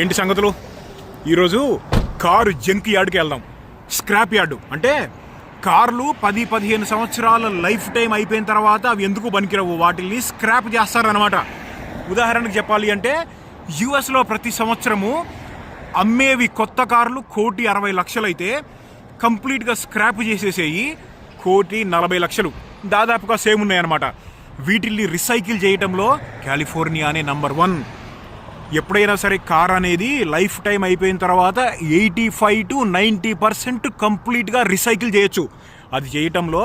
ఏంటి సంగతులు? ఈరోజు కారు జంక్ యార్డ్కి వెళ్దాం. స్క్రాప్ యార్డు అంటే కార్లు 10-15 సంవత్సరాల లైఫ్ టైం అయిపోయిన తర్వాత అవి ఎందుకు పనికిరావు, వాటిని స్క్రాప్ చేస్తారనమాట. ఉదాహరణకు చెప్పాలి అంటే యుఎస్లో ప్రతి సంవత్సరము అమ్మేవి కొత్త కార్లు 1,60,00,000 అయితే కంప్లీట్గా స్క్రాప్ చేసేసేయి 1,40,00,000 దాదాపుగా సేమ్ ఉన్నాయన్నమాట. వీటిల్ని రీసైకిల్ చేయటంలో కాలిఫోర్నియానే నంబర్ 1. ఎప్పుడైనా సరే కార్ అనేది లైఫ్ టైం అయిపోయిన తర్వాత 85-90% కంప్లీట్గా రీసైకిల్ చేయొచ్చు. అది చేయటంలో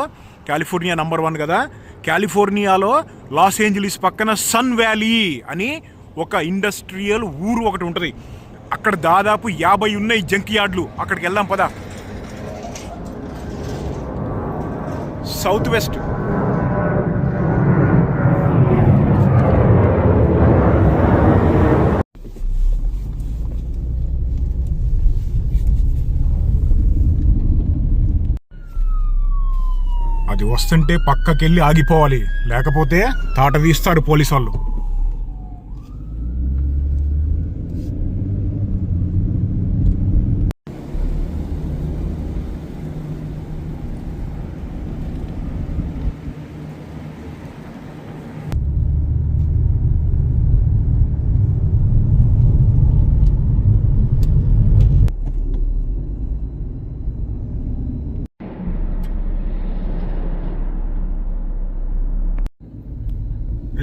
కాలిఫోర్నియా నంబర్ 1 కదా. కాలిఫోర్నియాలో లాస్ ఏంజలీస్ పక్కన సన్ వ్యాలీ అని ఒక ఇండస్ట్రియల్ ఊరు ఒకటి ఉంటుంది. అక్కడ దాదాపు 50 ఉన్నాయి జంక్ యార్డ్లు. అక్కడికి వెళ్దాం పదా. సౌత్ వెస్ట్ అది వస్తుంటే పక్కకెళ్ళి ఆగిపోవాలి, లేకపోతే తాట తీస్తారు పోలీసు వాళ్ళు.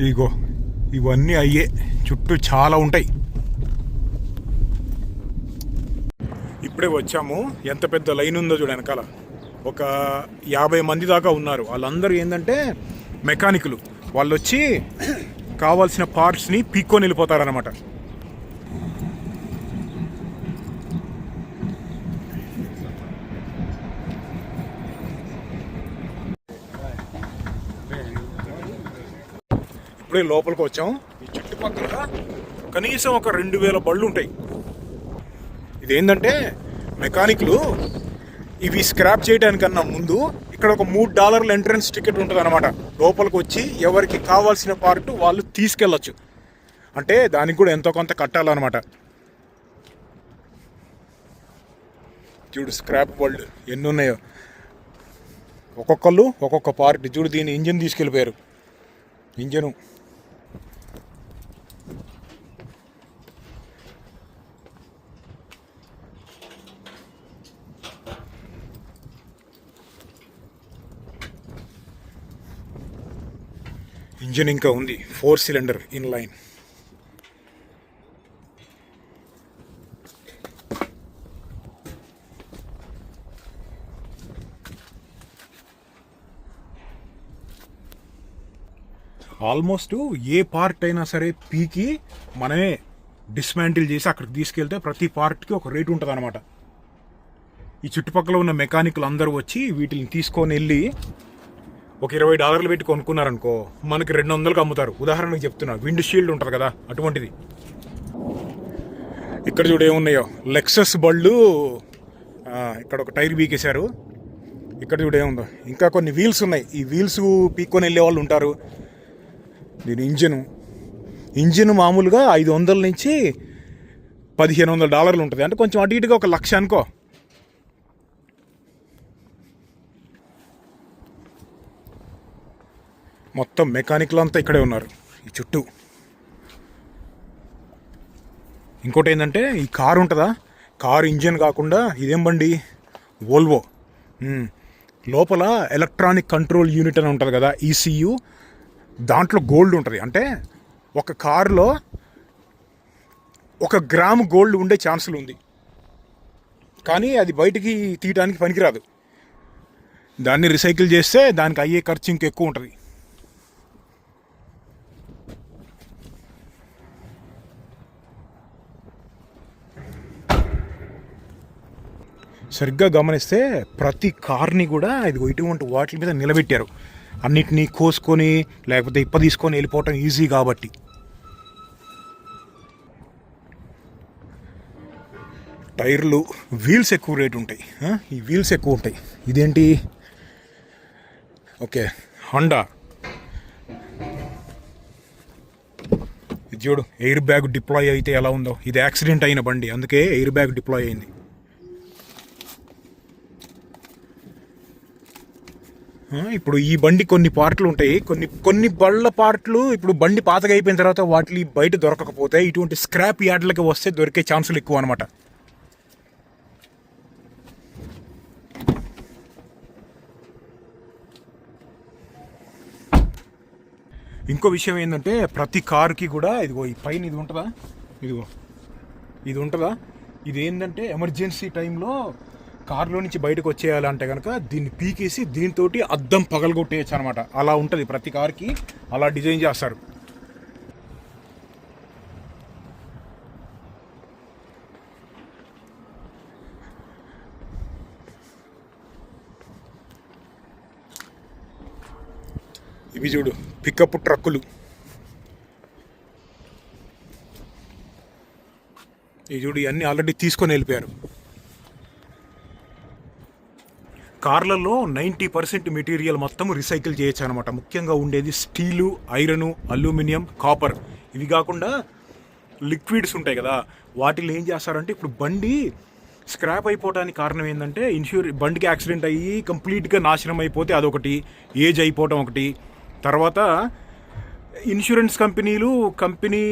ఇగో ఇవన్నీ అయ్యే, చుట్టూ చాలా ఉంటాయి. ఇప్పుడే వచ్చాము. ఎంత పెద్ద లైన్ ఉందో చూడ వెనకాల. ఒక 50 మంది దాకా ఉన్నారు. వాళ్ళందరూ ఏంటంటే మెకానికులు. వాళ్ళు వచ్చి కావాల్సిన పార్ట్స్ని పీక్కొని వెళ్ళిపోతారనమాట. ఇప్పుడే లోపలికి వచ్చాం. ఈ చుట్టుపక్కల కనీసం ఒక 2,000 బళ్ళు ఉంటాయి. ఇదేంటంటే మెకానిక్లు ఇవి స్క్రాప్ చేయడానికన్నా ముందు ఇక్కడ ఒక $3 ఎంట్రన్స్ టికెట్ ఉంటుంది అనమాట. లోపలికి వచ్చి ఎవరికి కావాల్సిన పార్ట్ వాళ్ళు తీసుకెళ్ళచ్చు. అంటే దానికి కూడా ఎంతో కొంత కట్టాలన్నమాట. చూడు స్క్రాప్ బళ్ళు ఎన్ని ఉన్నాయో. ఒక్కొక్కళ్ళు ఒక్కొక్క పార్ట్. చూడు దీని ఇంజిన్ తీసుకెళ్ళిపోయారు. ఇంజను ఇంజిన్ ఇంకా ఉంది. 4 cylinder in line. Almost A part అయినా సరే పీకి మనమే డిస్మాంటిల్ చేసి అక్కడికి తీసుకెళ్తే ప్రతి పార్ట్కి ఒక రేటు ఉంటుంది అనమాట. ఈ చుట్టుపక్కల ఉన్న మెకానిక్లు అందరూ వచ్చి వీటిని తీసుకొని వెళ్ళి ఒక $20 పెట్టి కొనుక్కున్నారనుకో, మనకి 200కి అమ్ముతారు. ఉదాహరణకు చెప్తున్నా, విండ్ షీల్డ్ ఉంటుంది కదా, అటువంటిది. ఇక్కడ చూడు ఏమున్నాయో, లెక్సస్ బళ్ళు. ఇక్కడ ఒక టైర్ బీకేశారు. ఇక్కడ చూడు ఏముందో, ఇంకా కొన్ని వీల్స్ ఉన్నాయి. ఈ వీల్స్ పీక్కొని వెళ్ళే వాళ్ళు ఉంటారు. దీని ఇంజిన్ మామూలుగా $500 నుంచి $1,500 ఉంటుంది. అంటే కొంచెం అటు ఇటుగా ఒక 1,00,000 అనుకో. మొత్తం మెకానిక్లు అంతా ఇక్కడే ఉన్నారు ఈ చుట్టూ. ఇంకోటి ఏంటంటే ఈ కారు ఉంటుందా, కారు ఇంజిన్ కాకుండా ఇదేం బండి, వోల్వో. లోపల ఎలక్ట్రానిక్ కంట్రోల్ యూనిట్ అని ఉంటుంది కదా, ఈసీయూ. దాంట్లో గోల్డ్ ఉంటుంది. అంటే ఒక కారులో 1 గ్రాము గోల్డ్ ఉండే ఛాన్సులు ఉంది. కానీ అది బయటికి తీయడానికి పనికిరాదు. దాన్ని రీసైకిల్ చేస్తే దానికి అయ్యే ఖర్చు ఇంకెక్కువ ఉంటుంది. సరిగ్గా గమనిస్తే ప్రతి కార్ని కూడా ఇటువంటి వాటి మీద నిలబెట్టారు. అన్నిటినీ కోసుకొని లేకపోతే తీసుకొని వెళ్ళిపోవటం ఈజీ కాబట్టి. టైర్లు, వీల్స్ ఎక్కువ రేటు ఉంటాయి. ఈ వీల్స్ ఎక్కువ ఉంటాయి. ఇదేంటి, ఓకే హోండా. చూడు ఎయిర్ బ్యాగ్ డిప్లాయ్ అయితే ఎలా ఉందో. ఇది యాక్సిడెంట్ అయిన బండి, అందుకే ఎయిర్ బ్యాగ్ డిప్లాయ్ అయింది. ఇప్పుడు ఈ బండి కొన్ని పార్ట్లు ఉంటాయి, కొన్ని బళ్ళ పార్ట్లు ఇప్పుడు బండి పాతగా అయిపోయిన తర్వాత వాటి బయట దొరకకపోతే ఇటువంటి స్క్రాప్ యార్డ్లకి వస్తే దొరికే ఛాన్సులు ఎక్కువ అనమాట. ఇంకో విషయం ఏంటంటే ప్రతి కారుకి కూడా ఇదిగో ఈ పైన ఇది ఉంటుందా, ఇది ఉంటుందా, ఇది ఏంటంటే ఎమర్జెన్సీ టైంలో కారులో నుంచి బయటకు వచ్చేయాలంటే కనుక దీన్ని పీకేసి దీంతో అద్దం పగలగొట్టేయచ్చు అనమాట. అలా ఉంటుంది ప్రతి కార్కి, అలా డిజైన్ చేస్తారు. ఇవి చూడు పికప్ ట్రక్కులు, ఇవి చూడు ఇవన్నీ ఆల్రెడీ తీసుకొని వెళ్ళిపోయారు. కార్లలో 90% మెటీరియల్ మొత్తం రీసైకిల్ చేయొచ్చు అనమాట. ముఖ్యంగా ఉండేది స్టీలు, ఐరను, అల్యూమినియం, కాపర్. ఇవి కాకుండా లిక్విడ్స్ ఉంటాయి కదా, వాటిలో ఏం చేస్తారంటే ఇప్పుడు బండి స్క్రాప్ అయిపోవడానికి కారణం ఏంటంటే బండికి యాక్సిడెంట్ అయ్యి కంప్లీట్గా నాశనం అయిపోతే అదొకటి, ఏజ్ అయిపోవటం ఒకటి, తర్వాత ఇన్సూరెన్స్ కంపెనీ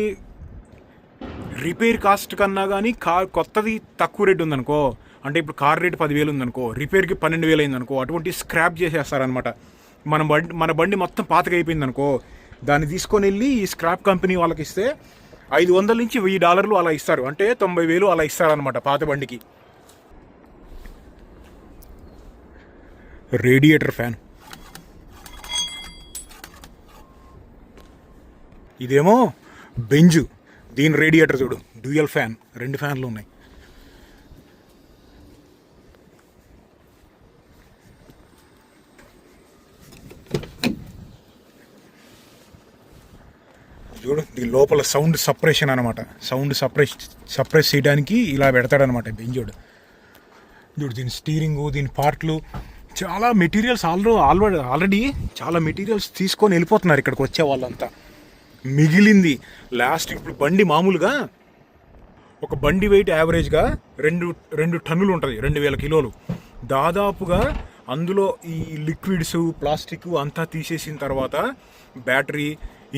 రిపేర్ కాస్ట్ కన్నా కానీ కొత్తది తక్కువ రేటు ఉందనుకో, అంటే ఇప్పుడు కార్ రేటు 10,000 ఉందనుకో, రిపేర్కి 12,000 అయిందనుకో, అటువంటి స్క్రాప్ చేసేస్తారనమాట. మన బండి మొత్తం పాతగా అయిపోయింది అనుకో, దాన్ని తీసుకొని వెళ్ళి ఈ స్క్రాప్ కంపెనీ వాళ్ళకి ఇస్తే $500 నుంచి $1,000 అలా ఇస్తారు, అంటే 90,000 అలా ఇస్తారనమాట పాత బండికి. రేడియేటర్ ఫ్యాన్, ఇదేమో బెంజు, దీని రేడియేటర్ చూడు డ్యూయల్ ఫ్యాన్, 2 ఫ్యాన్లు ఉన్నాయి. చూడు దీని లోపల సౌండ్ సప్రెషన్ అనమాట, సౌండ్ సప్రెస్ చేయడానికి ఇలా పెడతాడనమాట బెంజోడు. చూడు దీని స్టీరింగు, దీని పార్ట్లు, చాలా మెటీరియల్స్ ఆల్రెడీ చాలా మెటీరియల్స్ తీసుకొని వెళ్ళిపోతున్నారు ఇక్కడికి వచ్చే వాళ్ళంతా. మిగిలింది లాస్ట్ ఇప్పుడు బండి మామూలుగా ఒక బండి వెయిట్ యావరేజ్గా 2 టన్నులు ఉంటుంది, 2,000 కిలోలు దాదాపుగా. అందులో ఈ లిక్విడ్స్, ప్లాస్టిక్ అంతా తీసేసిన తర్వాత బ్యాటరీ,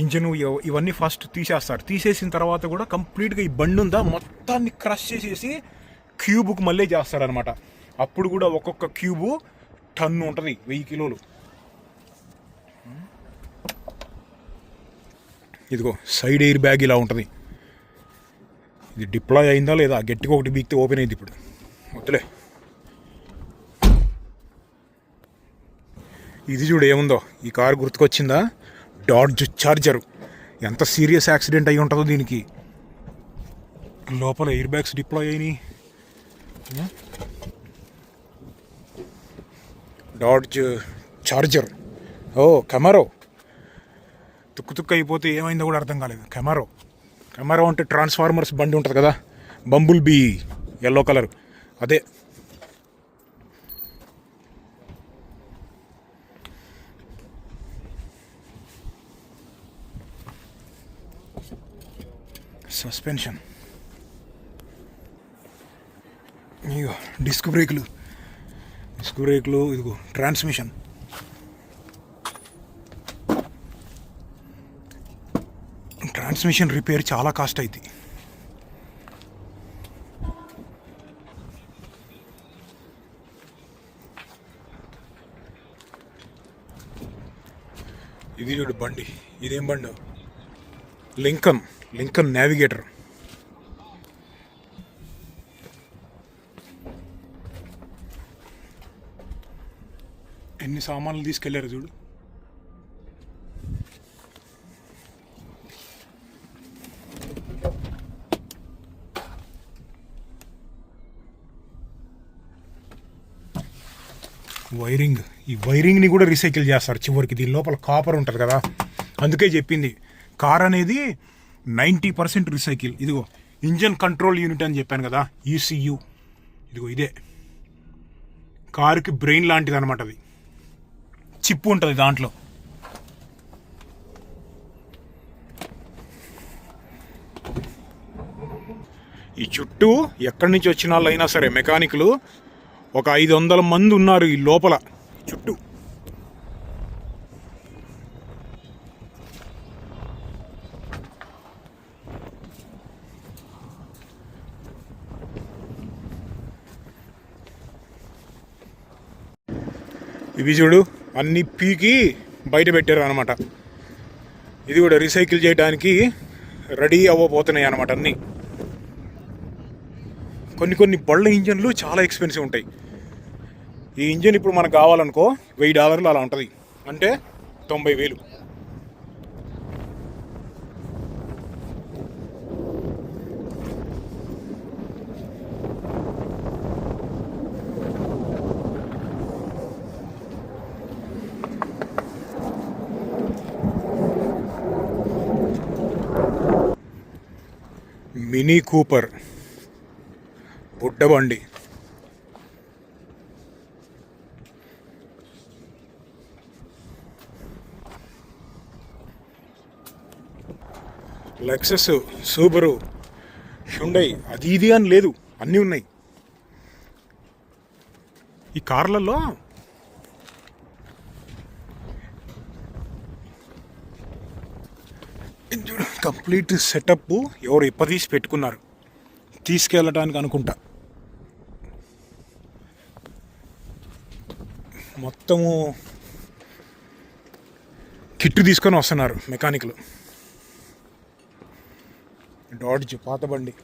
ఇంజను ఇవన్నీ ఫస్ట్ తీసేస్తారు. తీసేసిన తర్వాత కూడా కంప్లీట్గా ఈ బండి ఉందా మొత్తాన్ని క్రష్ చేసేసి క్యూబ్కు మళ్ళీ చేస్తారనమాట. అప్పుడు కూడా ఒక్కొక్క క్యూబు టన్ను ఉంటుంది, 1000 కిలోలు. ఇదిగో సైడ్ ఎయిర్ బ్యాగ్ ఇలా ఉంటుంది. ఇది డిప్లాయ్ అయిందా లేదా, గట్టిగా ఒకటి బీక్తే ఓపెన్ అయింది. ఇప్పుడు వద్దులే. ఇది చూడు ఏముందో, ఈ కారు గుర్తుకొచ్చిందా, డాడ్జ్ చార్జర్. ఎంత సీరియస్ యాక్సిడెంట్ అయి ఉంటుందో దీనికి. లోపల ఎయిర్ బ్యాగ్స్ డిప్లాయ్ అయినాయి. డాడ్జ్ చార్జర్, ఓ కెమెరో, తుక్కు అయిపోతే ఏమైందో కూడా అర్థం కాలేదు. కెమెరో అంటే ట్రాన్స్ఫార్మర్స్ బండి ఉంటుంది కదా, బంబుల్ బీ ఎల్లో కలర్, అదే. సస్పెన్షన్, ఇదిగో డిస్క్ బ్రేకులు, ఇదిగో ట్రాన్స్మిషన్. ట్రాన్స్మిషన్ రిపేర్ చాలా కాస్ట్ అవుతుంది. ఇది చూడు బండి, ఇదేం బండి, లింకన్ నావిగేటర్. ఎన్ని సామాన్లు తీసుకెళ్లారు చూడు. ఈ వైరింగ్ని కూడా రీసైకిల్ చేస్తారు చివరికి. దీని లోపల కాపర్ ఉంటుంది కదా, అందుకే చెప్పింది కార్ అనేది 90% రీసైకిల్. ఇదిగో ఇంజన్ కంట్రోల్ యూనిట్ అని చెప్పాను కదా, ECU. ఇదిగో ఇదే కారుకి బ్రెయిన్ లాంటిది అనమాట. అది చిప్ ఉంటుంది దాంట్లో. ఈ చుట్టూ ఎక్కడి నుంచి వచ్చిన వాళ్ళు అయినా సరే మెకానిక్లు ఒక 500 మంది ఉన్నారు ఈ లోపల చుట్టూ. ఇవి చూడు అన్ని పీకి బయట పెట్టారు అనమాట. ఇది కూడా రీసైకిల్ చేయడానికి రెడీ అవ్వబోతున్నాయి అనమాట అన్నీ. కొన్ని బళ్ళ ఇంజన్లు చాలా ఎక్స్పెన్సివ్ ఉంటాయి. ఈ ఇంజన్ ఇప్పుడు మనకు కావాలనుకో $1000 అలా ఉంటుంది, అంటే 90,000. మినీ కూపర్ బుడ్డబండి. లెక్సస్, సూబరు, హ్యుండై, అది ఇది అని లేదు, అన్నీ ఉన్నాయి ఈ కార్లలో. కంప్లీట్ సెటప్ ఎవరు ఇప్పదీసి పెట్టుకున్నారు తీసుకెళ్ళటానికి అనుకుంటా. మొత్తము కిట్టు తీసుకొని వస్తున్నారు మెకానిక్లు. డాడ్జ్ పాత బండి.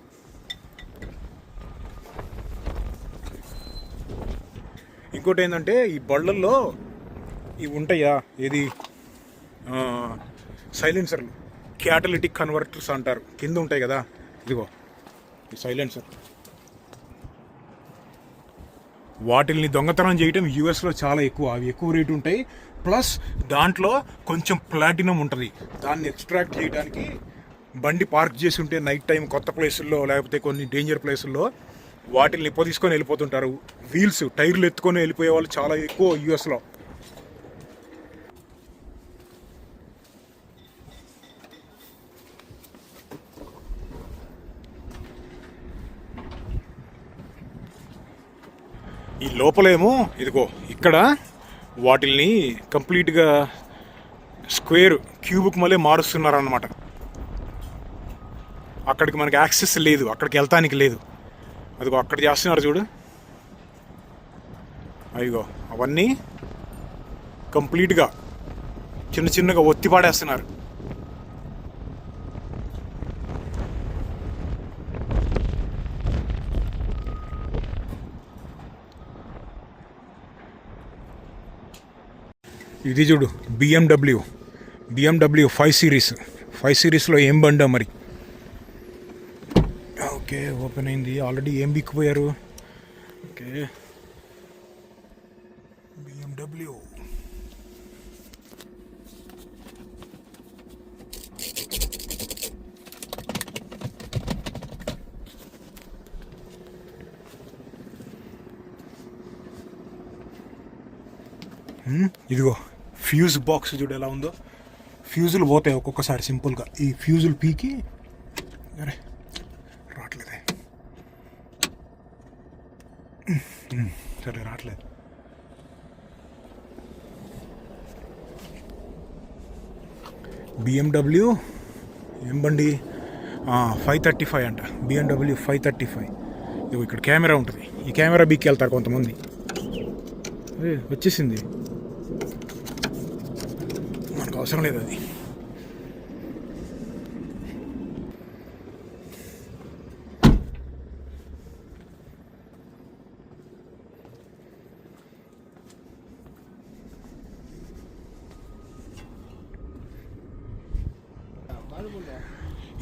ఇంకోటి ఏంటంటే ఈ బళ్ళల్లో ఇవి ఉంటాయా, ఏది సైలెన్సర్లు, క్యాటలిటిక్ కన్వర్టర్స్ అంటారు, కింద ఉంటాయి కదా. ఇదిగో ఈ సైలెన్సర్. వాటిల్ని దొంగతనం చేయటం యూఎస్లో చాలా ఎక్కువ. అవి ఎక్కువ రేటు ఉంటాయి. ప్లస్ దాంట్లో కొంచెం ప్లాటినం ఉంటుంది. దాన్ని ఎక్స్ట్రాక్ట్ చేయడానికి బండి పార్క్ చేసి ఉంటే నైట్ టైం కొత్త ప్లేసుల్లో లేకపోతే కొన్ని డేంజర్ ప్లేసుల్లో వాటిల్ని తీసుకొని వెళ్ళిపోతుంటారు. వీల్స్, టైర్లు ఎత్తుకొని వెళ్ళిపోయే వాళ్ళు చాలా ఎక్కువ యూఎస్లో. ఈ లోపలేమో ఇదిగో ఇక్కడ వాటిల్ని కంప్లీట్గా స్క్వేర్, క్యూబ్కి మళ్ళీ మారుస్తున్నారన్నమాట. అక్కడికి మనకి యాక్సెస్ లేదు, అక్కడికి వెళ్తానికి లేదు. అదిగో అక్కడ చేస్తున్నారు చూడు, అదిగో అవన్నీ కంప్లీట్గా చిన్నగా ఒత్తి పాడేస్తున్నారు. ఇది చూడు బిఎండబ్ల్యూ 5 సిరీస్లో ఏం బండా మరి. ఓకే, ఓపెన్ అయింది ఆల్రెడీ. ఏం బిక్కిపోయారు? Okay, BMW. ఇదిగో ఫ్యూజ్ బాక్స్ చూడు ఎలా ఉందో. ఫ్యూజులు పోతాయి ఒక్కొక్కసారి సింపుల్గా. ఈ ఫ్యూజులు పీకి, అరే రావట్లేదే, సరే రావట్లేదు. బిఎండబ్ల్యూ ఏం బండి? 535 అంట, బిఎండబ్ల్యూ 535. ఇదిగో ఇక్కడ కెమెరా ఉంటుంది. ఈ కెమెరా బీక్కి వెళ్తారు కొంతమంది. వచ్చేసింది, మనకు అవసరం లేదు అది.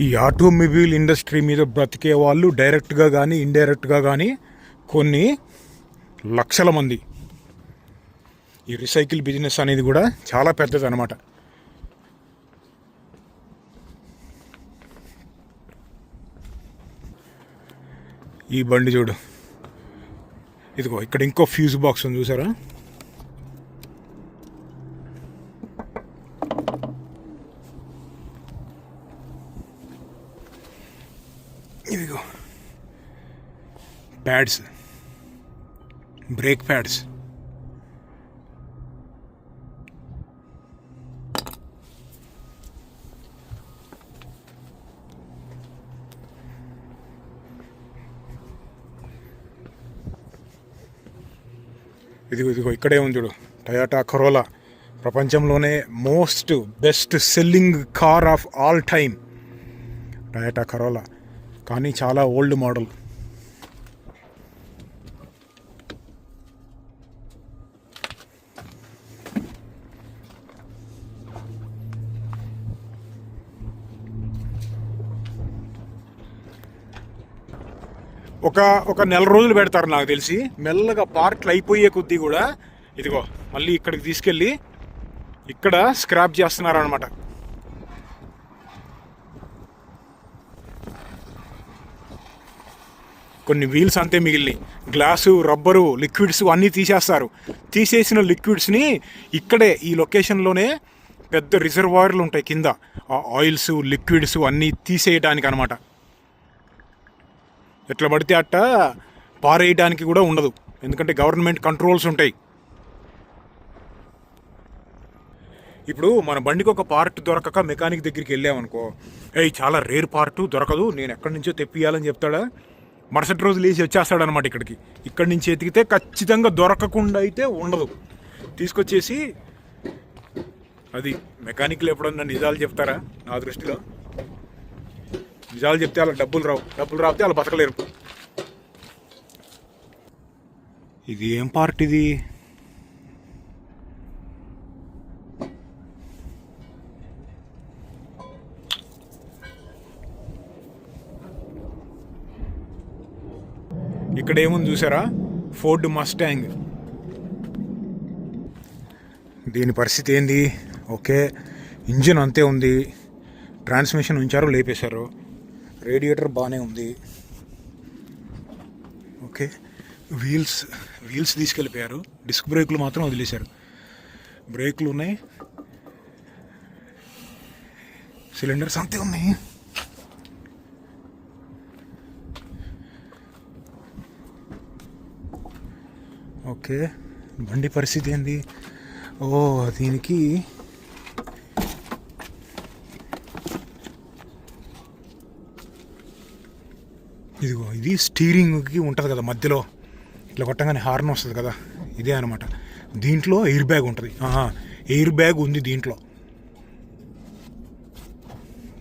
ఈ ఆటోమొబైల్ ఇండస్ట్రీ మీద బ్రతికే వాళ్ళు డైరెక్ట్గా కానీ ఇండైరెక్ట్గా కానీ కొన్ని లక్షల మంది. ఈ రీసైకిల్ బిజినెస్ అనేది కూడా చాలా పెద్దది అన్నమాట. ఈ బండి చూడు, ఇదిగో ఇక్కడ ఇంకో ఫ్యూజ్ బాక్స్ ఉంది చూసారా. ఇదిగో ప్యాడ్స్, బ్రేక్ ప్యాడ్స్. ఇదిగో ఇక్కడే ఉంది చూడు, టయోటా కరోలా, ప్రపంచంలోనే most best selling car of all time Toyota Corolla, కానీ చాలా ఓల్డ్ మోడల్. ఒక నెల రోజులు పెడతారు నాకు తెలిసి, మెల్లగా పార్ట్లు అయిపోయే కొద్దీ కూడా ఇదిగో మళ్ళీ ఇక్కడికి తీసుకెళ్ళి ఇక్కడ స్క్రాప్ చేస్తున్నారు అనమాట. కొన్ని వీల్స్ అంతే మిగిలినాయి, గ్లాసు, రబ్బరు, లిక్విడ్స్ అన్నీ తీసేస్తారు. తీసేసిన లిక్విడ్స్ని ఇక్కడే ఈ లొకేషన్లోనే పెద్ద రిజర్వాయర్లు ఉంటాయి కింద, ఆ ఆయిల్స్, లిక్విడ్స్ అన్నీ తీసేయడానికి అనమాట. ఎట్లా పడితే అట్ట పారేయడానికి కూడా ఉండదు, ఎందుకంటే గవర్నమెంట్ కంట్రోల్స్ ఉంటాయి. ఇప్పుడు మన బండికి ఒక పార్ట్ దొరకక మెకానిక్ దగ్గరికి వెళ్ళామనుకో, చాలా రేర్ పార్ట్ దొరకదు, నేను ఎక్కడి నుంచో తెప్పియాలని చెప్తాడా, మరుసటి రోజు లేచి వచ్చేస్తాడనమాట ఇక్కడికి. ఇక్కడి నుంచి ఎతికితే ఖచ్చితంగా దొరకకుండా అయితే ఉండదు, తీసుకొచ్చేసి అది. మెకానిక్లు ఎప్పుడన్నా నిజాలు చెప్తారా? నా దృష్టిలో నిజాలు చెప్తే అలా డబ్బులు రావుతే అలా బతకలేరు. ఇది ఏం పార్ట్ ఇది? ఇక్కడ ఏముంది చూసారా? Ford Mustang. దీని పరిస్థితి ఏంది? ఓకే, ఇంజిన్ అంతే ఉంది, ట్రాన్స్మిషన్ ఉంచారు, లేపేశారు, రేడియేటర్ బాగానే ఉంది. ఓకే, వీల్స్ తీసుకెళ్ళిపోయారు, డిస్క్ బ్రేక్లు మాత్రం వదిలేశారు. బ్రేక్లు ఉన్నాయి, సిలిండర్స్ అంతే ఉన్నాయి. ఓకే, బండి పరిస్థితి ఏంది? దీనికి ఇదిగో ఇది స్టీరింగ్కి ఉంటుంది కదా, మధ్యలో ఇట్లా కొట్టగానే హార్న్ వస్తుంది కదా, ఇదే అనమాట. దీంట్లో ఎయిర్ బ్యాగ్ ఉంటుంది, ఎయిర్ బ్యాగ్ ఉంది దీంట్లో.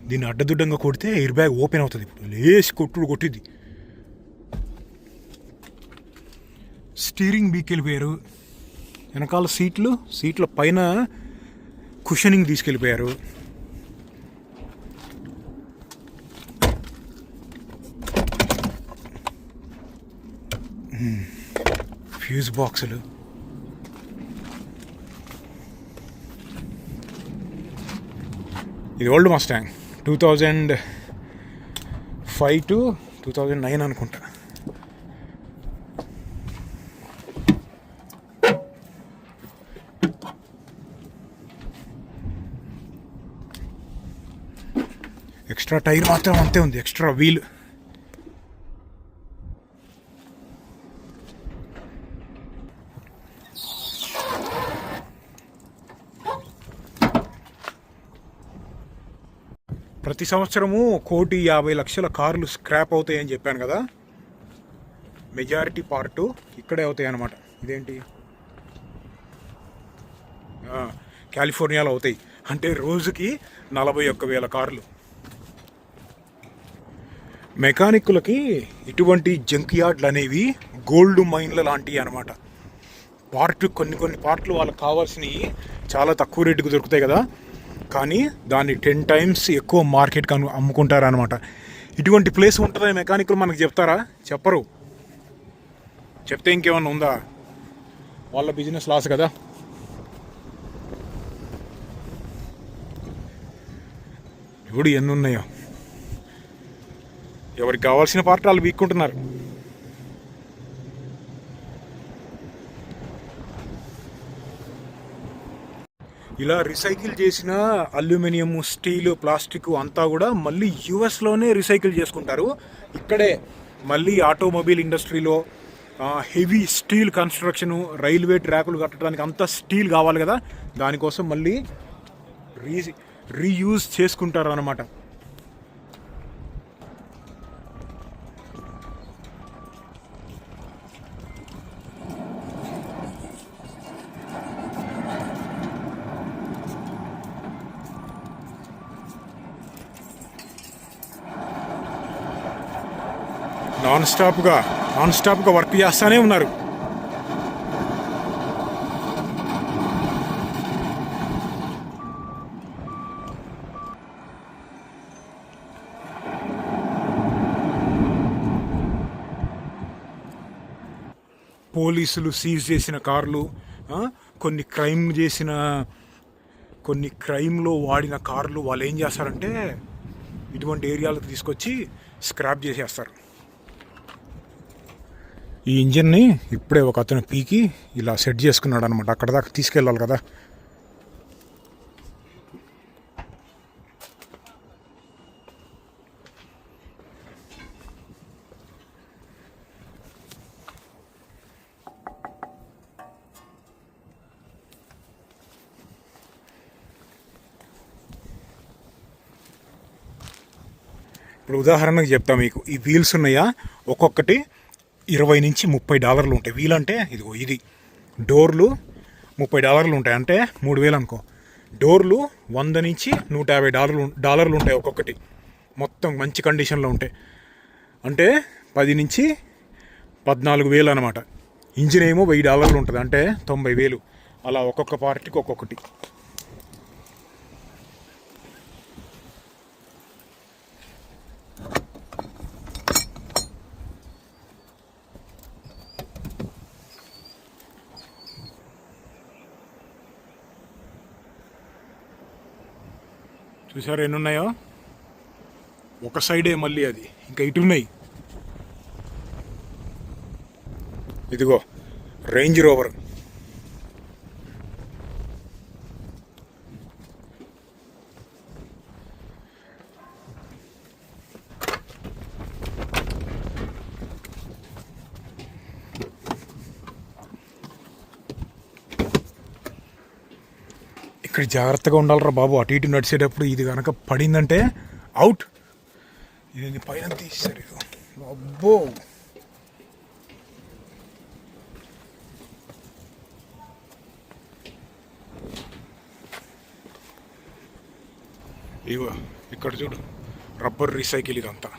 దీన్ని అడ్డదుడ్డంగా కొడితే ఎయిర్ బ్యాగ్ ఓపెన్ అవుతుంది. ఇప్పుడు లేసి కొట్టింది. స్టీరింగ్ బీకెళ్ళిపోయారు, వెనకాల సీట్ల పైన కుషనింగ్ తీసుకెళ్ళిపోయారు. ఫ్యూజ్ బాక్సులు, ఇది ఓల్డ్ మస్టాంగ్ 2005 to 2009 అనుకుంటా. ఎక్స్ట్రా టైర్ మాత్రం అంతే ఉంది, ఎక్స్ట్రా వీల్. ప్రతి సంవత్సరము 1,50,00,000 కార్లు స్క్రాప్ అవుతాయని చెప్పాను కదా, మెజారిటీ పార్టు ఇక్కడే అవుతాయి అన్నమాట. ఇదేంటి, కాలిఫోర్నియాలో అవుతాయి. అంటే రోజుకి 41,000 కార్లు. మెకానిక్కులకి ఇటువంటి జంక్ యార్డ్లు అనేవి గోల్డ్ మైన్ల లాంటివి అనమాట. కొన్ని పార్ట్లు వాళ్ళకి కావాల్సినవి చాలా తక్కువ రేటుకు దొరుకుతాయి కదా, కానీ దాన్ని 10 times ఎక్కువ మార్కెట్కి అమ్ముకుంటారనమాట. ఇటువంటి ప్లేస్ ఉంటుందని మెకానిక్లు మనకు చెప్తారా? చెప్పరు. చెప్తే ఇంకేమన్నా ఉందా? వాళ్ళ బిజినెస్ లాస్ కదా. ఇప్పుడు ఎన్ని ఉన్నాయో, ఎవరికి కావాల్సిన పార్ట్ వాళ్ళు వీక్కుంటున్నారు. ఇలా రీసైకిల్ చేసిన అల్యూమినియం, స్టీలు, ప్లాస్టిక్ అంతా కూడా మళ్ళీ యూఎస్లోనే రీసైకిల్ చేసుకుంటారు. ఇక్కడే మళ్ళీ ఆటోమొబైల్ ఇండస్ట్రీలో హెవీ స్టీల్ కన్స్ట్రక్షను, రైల్వే ట్రాకులు కట్టడానికి అంతా స్టీల్ కావాలి కదా, దానికోసం మళ్ళీ రీయూజ్ చేసుకుంటారు అన్నమాట. నాన్ స్టాప్గా వర్క్ చేస్తూనే ఉన్నారు. పోలీసులు సీజ్ చేసిన కార్లు, కొన్ని క్రైమ్లో వాడిన కార్లు వాళ్ళు ఏం చేస్తారంటే ఇటువంటి ఏరియాలకు తీసుకొచ్చి స్క్రాప్ చేసేస్తారు. ఈ ఇంజిన్ని ఇప్పుడే ఒక అతను పీకి ఇలా సెట్ చేసుకున్నాడు అనమాట. అక్కడ దాకా తీసుకెళ్ళాలి కదా. ఇప్పుడు ఉదాహరణకు చెప్తా మీకు, ఈ వీల్స్ ఉన్నాయా, ఒక్కొక్కటి $20 నుంచి $30 ఉంటాయి. వీల్ అంటే ఇదిగో ఇది. డోర్లు $30 ఉంటాయి, అంటే 3,000 అనుకో. డోర్లు $100 నుంచి $150 ఉంటాయి ఒక్కొక్కటి, మొత్తం మంచి కండిషన్లో ఉంటాయి. అంటే 10 నుంచి 14,000 అనమాట. ఇంజిన్ ఏమో $1,000 ఉంటుంది, అంటే 90,000. అలా ఒక్కొక్క పార్టీకి ఒక్కొక్కటి. చూసారు ఎన్ని ఉన్నాయో, ఒక సైడే మళ్ళీ అది, ఇంకా ఇటు ఉన్నాయి. ఇదిగో రేంజ్ రోవర్. ఇక్కడ జాగ్రత్తగా ఉండాలరా బాబు, అటు ఇటు నడిచేటప్పుడు. ఇది కనుక పడిందంటే అవుట్. ఇది పైన తీసేసారు. అబ్బో, ఇగో ఇక్కడ చూడు, రబ్బర్ రీసైకిల్ ఇదంతా.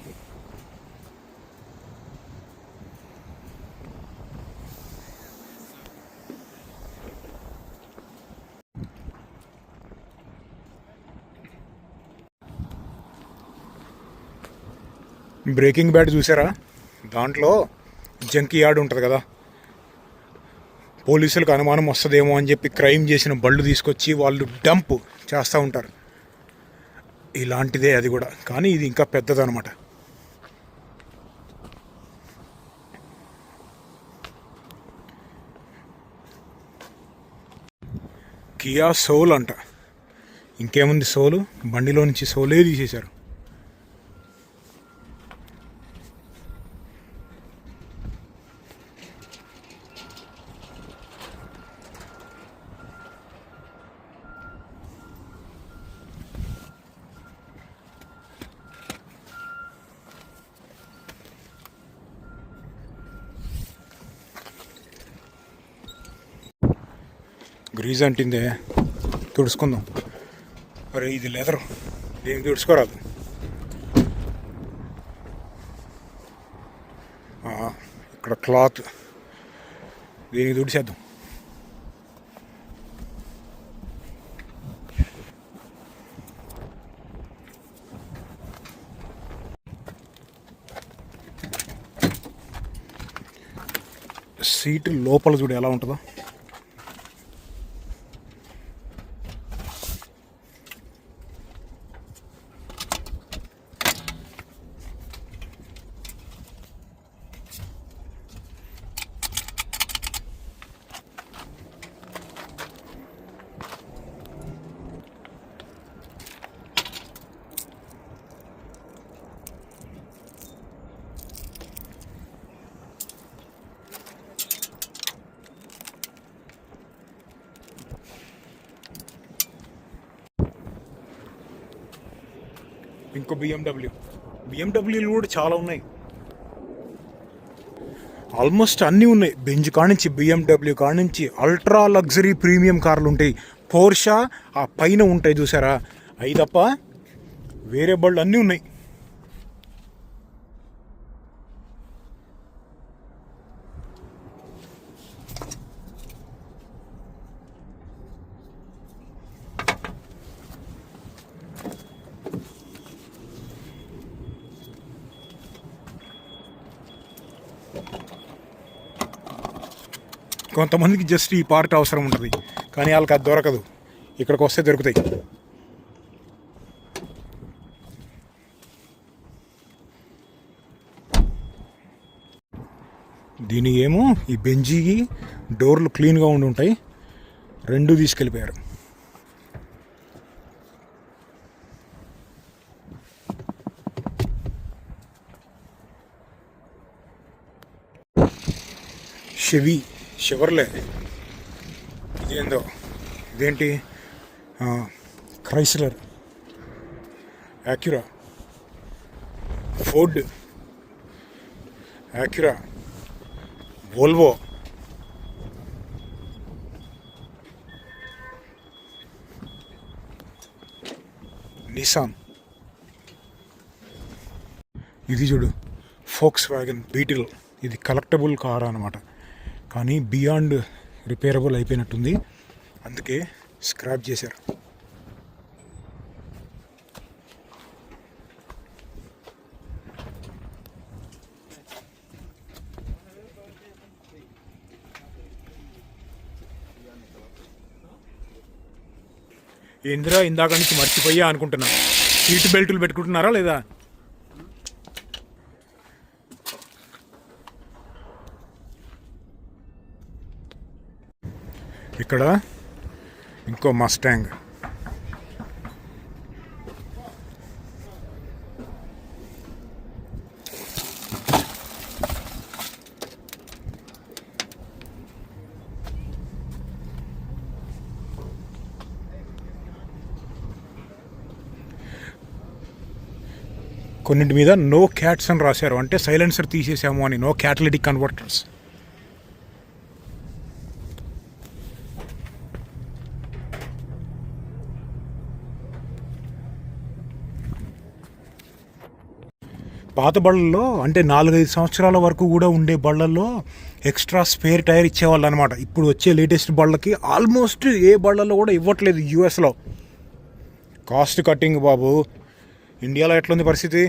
బ్రేకింగ్ బ్యాడ్ చూసారా, దాంట్లో జంకీ యార్డ్ ఉంటుంది కదా, పోలీసులకు అనుమానం వస్తుందేమో అని చెప్పి క్రైమ్ చేసిన బళ్ళు తీసుకొచ్చి వాళ్ళు డంప్ చేస్తూ ఉంటారు. ఇలాంటిదే అది కూడా, కానీ ఇది ఇంకా పెద్దదన్నమాట. కియా సోల్ అంట. ఇంకేముంది సోలు, బండిలో నుంచి సోలే తీసేశారు. గ్రీజ్ అంటిందే, తుడుచుకుందాం. అరే ఇది లెదరు, దీనికి తుడుచుకోరాదు. ఇక్కడ క్లాత్, దీనికి తుడిచేద్దాం. సీటు లోపల చూడు ఎలా ఉంటుందో. ఇంకో బిఎండబ్ల్యూలు కూడా చాలా ఉన్నాయి. ఆల్మోస్ట్ అన్నీ ఉన్నాయి. బెంజ్ కానించి బిఎండబ్ల్యూ కానించి అల్ట్రా లగ్జరీ ప్రీమియం కార్లు ఉంటాయి. పోర్షా ఆ పైన ఉంటాయి చూసారా, అవి తప్ప వేరే బళ్ళు అన్నీ ఉన్నాయి. కొంతమందికి జస్ట్ ఈ పార్ట్ అవసరం ఉంటుంది, కానీ వాళ్ళకి అది దొరకదు. ఇక్కడికి వస్తే దొరుకుతాయి. దీని ఏమో ఈ బెంజీకి డోర్లు క్లీన్గా ఉండి ఉంటాయి, రెండు తీసుకెళ్ళిపోయారు. షెవర్లే ఇదేందో, ఇదేంటి, క్రైస్లర్, యాక్యురా, ఫోర్డ్, యాక్యురా, వోల్వో, నిసాన్. ఇది చూడు, ఫోక్స్ వ్యాగన్ బీటిల్. ఇది కలెక్టబుల్ కార్ అన్నమాట, కానీ బియాండ్ రిపేరబుల్ అయిపోయినట్టుంది, అందుకే స్క్రాప్ చేశారు. ఏందిరా ఇందాక నుంచి మర్చిపోయా అనుకుంటున్నా. సీట్ బెల్టులు పెట్టుకుంటున్నారా లేదా? ఇక్కడ ఇంకో మస్టాంగ్. కొన్నింటి మీద నో క్యాట్స్ అని రాశారు, అంటే సైలెన్సర్ తీసేసాము అని. No catalytic converters. పాత బళ్ళల్లో అంటే 4-5 సంవత్సరాల వరకు కూడా ఉండే బళ్ళల్లో ఎక్స్ట్రా స్పేర్ టైర్ ఇచ్చేవాళ్ళు అనమాట. ఇప్పుడు వచ్చే లేటెస్ట్ బళ్ళకి ఆల్మోస్ట్ ఏ బళ్ళల్లో కూడా ఇవ్వట్లేదు. యూఎస్లో కాస్ట్ కట్టింగ్ బాబు. ఇండియాలో ఎట్లుంది పరిస్థితి?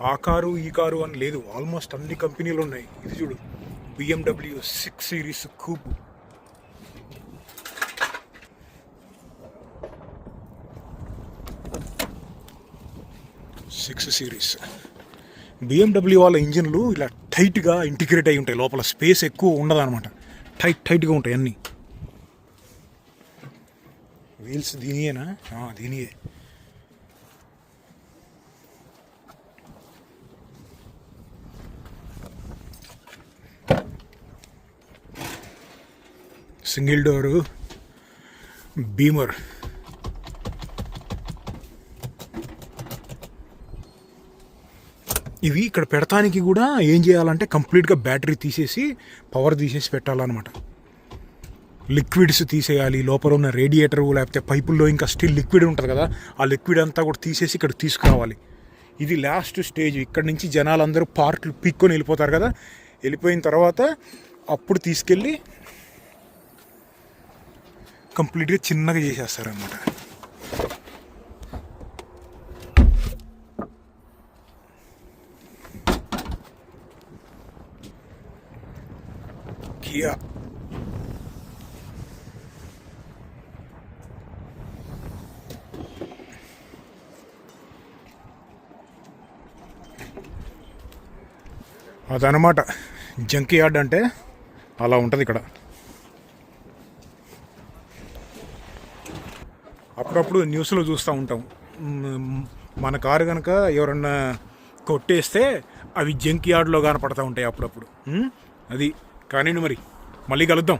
ఆ కారు ఈ కారు అని లేదు, ఆల్మోస్ట్ అన్ని కంపెనీలు ఉన్నాయి. ఇది చూడు, బిఎండబ్ల్యూ 6 సిరీస్ కూప్. బిఎండబ్ల్యూ వాళ్ళ ఇంజిన్లు ఇలా టైట్గా ఇంటిగ్రేట్ అయి ఉంటాయి, లోపల స్పేస్ ఎక్కువ ఉండదు అనమాట, టైట్గా ఉంటాయి అన్నీ. వీల్స్ దీనియేనా? దీనియే. Single door Beemer. ఇవి ఇక్కడ పెడతానికి కూడా ఏం చేయాలంటే కంప్లీట్గా బ్యాటరీ తీసేసి పవర్ తీసేసి పెట్టాలన్నమాట. లిక్విడ్స్ తీసేయాలి, లోపల ఉన్న రేడియేటర్ లేకపోతే పైపుల్లో ఇంకా స్టిల్ లిక్విడ్ ఉంటుంది కదా, ఆ లిక్విడ్ అంతా కూడా తీసేసి ఇక్కడ తీసుకురావాలి. ఇది లాస్ట్ స్టేజ్. ఇక్కడ నుంచి జనాలందరూ పార్ట్లు పీక్కొని వెళ్ళిపోతారు కదా, వెళ్ళిపోయిన తర్వాత అప్పుడు తీసుకెళ్ళి కంప్లీట్గా చిన్నగా చేసేస్తారనమాట. కియా అదనమాట జంక్ యార్డ్ అంటే అలా ఉంటుంది ఇక్కడ. అప్పుడప్పుడు న్యూస్లో చూస్తూ ఉంటాం, మన కారు కనుక ఎవరన్నా కొట్టేస్తే అవి జంక్ యార్డ్లో కనపడతా ఉంటాయి అప్పుడప్పుడు. అది కానీ మరి మళ్ళీ కలుద్దాం.